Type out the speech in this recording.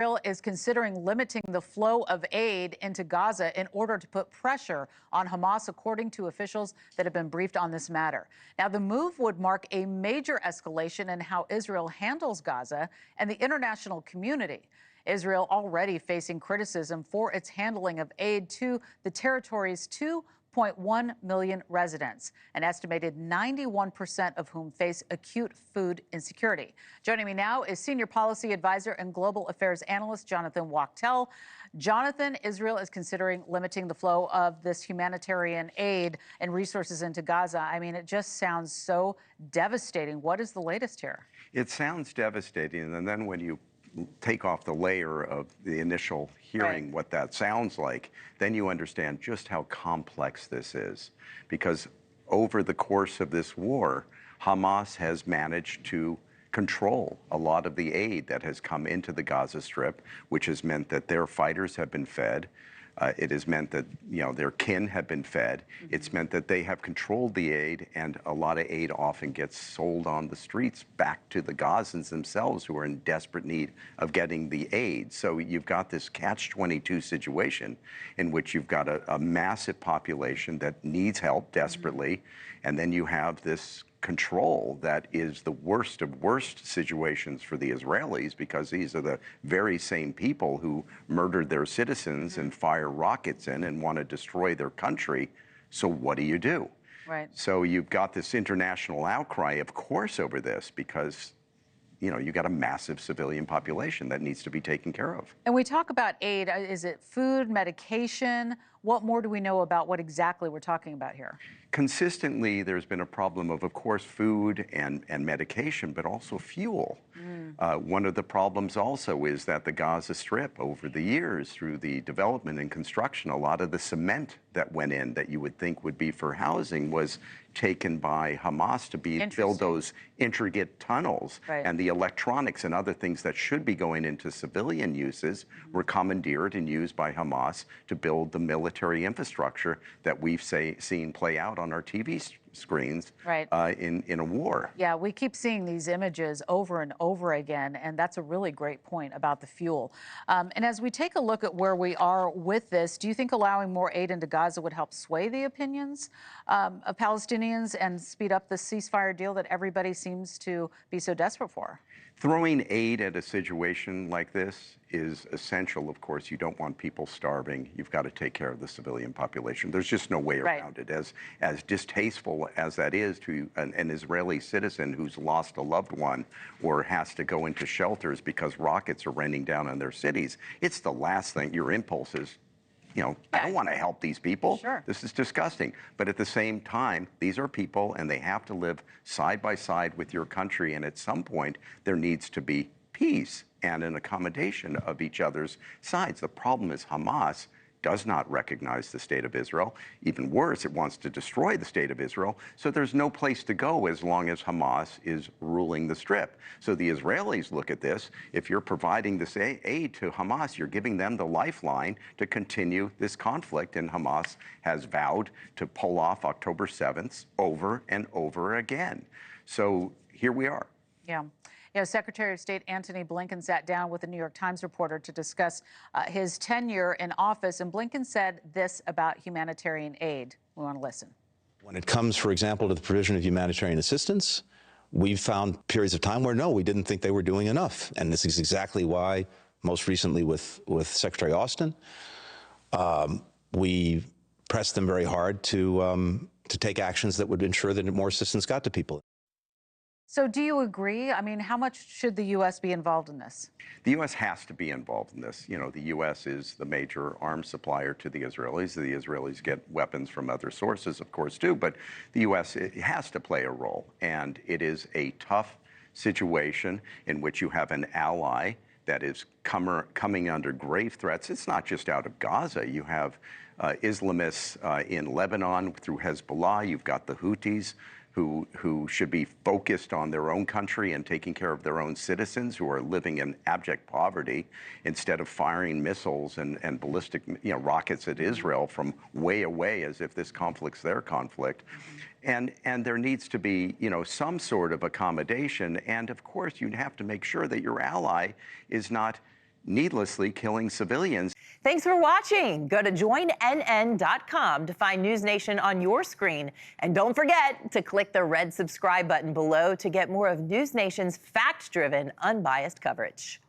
Israel is considering limiting the flow of aid into Gaza in order to put pressure on Hamas, according to officials that have been briefed on this matter. Now, the move would mark a major escalation in how Israel handles Gaza and the international community. Israel already facing criticism for its handling of aid to the territory's 2.1 million residents, an estimated 91% of whom face acute food insecurity. Joining me now is Senior Policy Advisor and Global Affairs Analyst Jonathan Wachtel. Jonathan, Israel is considering limiting the flow of this humanitarian aid and resources into Gaza. I mean, it just sounds so devastating. What is the latest here? It sounds devastating, and then when you take off the layer of the initial hearing what that sounds like, then you understand just how complex this is. Because over the course of this war, Hamas has managed to control a lot of the aid that has come into the Gaza Strip, which has meant that their fighters have been fed. It has meant that, their kin have been fed. It's meant that they have controlled the aid, and a lot of aid often gets sold on the streets back to the Gazans themselves, who are in desperate need of getting the aid. So you've got this catch-22 situation in which you've got a massive population that needs help desperately, and then you have this control that is the worst of worst situations for the Israelis, because these are the very same people who murdered their citizens and fire rockets in and want to destroy their country. So what do you do? Right. So you've got this international outcry, of course, over this, because you've got a massive civilian population that needs to be taken care of. And we talk about aid. Is it food, medication? What more do we know about what exactly we're talking about here? Consistently, there's been a problem of course, food and medication, but also fuel. One of the problems also is that the Gaza Strip, over the years, through the development and construction, a lot of the cement that went in that you would think would be for housing was taken by Hamas to build those intricate tunnels. And the electronics and other things that should be going into civilian uses were commandeered and used by Hamas to build the military infrastructure that we've seen play out on our TV screens in a war. Yeah, we keep seeing these images over and over again, and that's a really great point about the fuel. And as we take a look at where we are with this, do you think allowing more aid into Gaza would help sway the opinions of Palestinians and speed up the ceasefire deal that everybody seems to be so desperate for? Throwing aid at a situation like this is essential. Of course, you don't want people starving. You've got to take care of the civilian population. There's just no way around it. As distasteful as that is to an Israeli citizen who's lost a loved one or has to go into shelters because rockets are raining down on their cities, it's the last thing. Your impulse is, I don't want to help these people. Sure. This is disgusting. But at the same time, these are people, and they have to live side by side with your country. And at some point, there needs to be peace and an accommodation of each other's sides. The problem is Hamas does not recognize the state of Israel. Even worse, it wants to destroy the state of Israel. So there's no place to go as long as Hamas is ruling the Strip. So the Israelis look at this. If you're providing this aid to Hamas, you're giving them the lifeline to continue this conflict. And Hamas has vowed to pull off October 7th over and over again. So here we are. Yeah. Secretary of State Antony Blinken sat down with a New York Times reporter to discuss his tenure in office, and Blinken said this about humanitarian aid. We want to listen. When it comes, for example, to the provision of humanitarian assistance, we've found periods of time where, no, we didn't think they were doing enough. And this is exactly why, most recently with Secretary Austin, we pressed them very hard to take actions that would ensure that more assistance got to people. So do you agree? I mean, how much should the U.S. be involved in this? The U.S. has to be involved in this. The U.S. is the major arms supplier to the Israelis. The Israelis get weapons from other sources, of course, too. But the U.S. has to play a role. And it is a tough situation in which you have an ally that is coming under grave threats. It's not just out of Gaza. You have Islamists in Lebanon through Hezbollah. You've got the Houthis, who should be focused on their own country and taking care of their own citizens who are living in abject poverty, instead of firing missiles and ballistic rockets at Israel from way away as if this conflict's their conflict. And there needs to be, some sort of accommodation. And of course, you'd have to make sure that your ally is not needlessly killing civilians. Thanks for watching. Go to joinnn.com to find News Nation on your screen. And don't forget to click the red subscribe button below to get more of News Nation's fact-driven, unbiased coverage.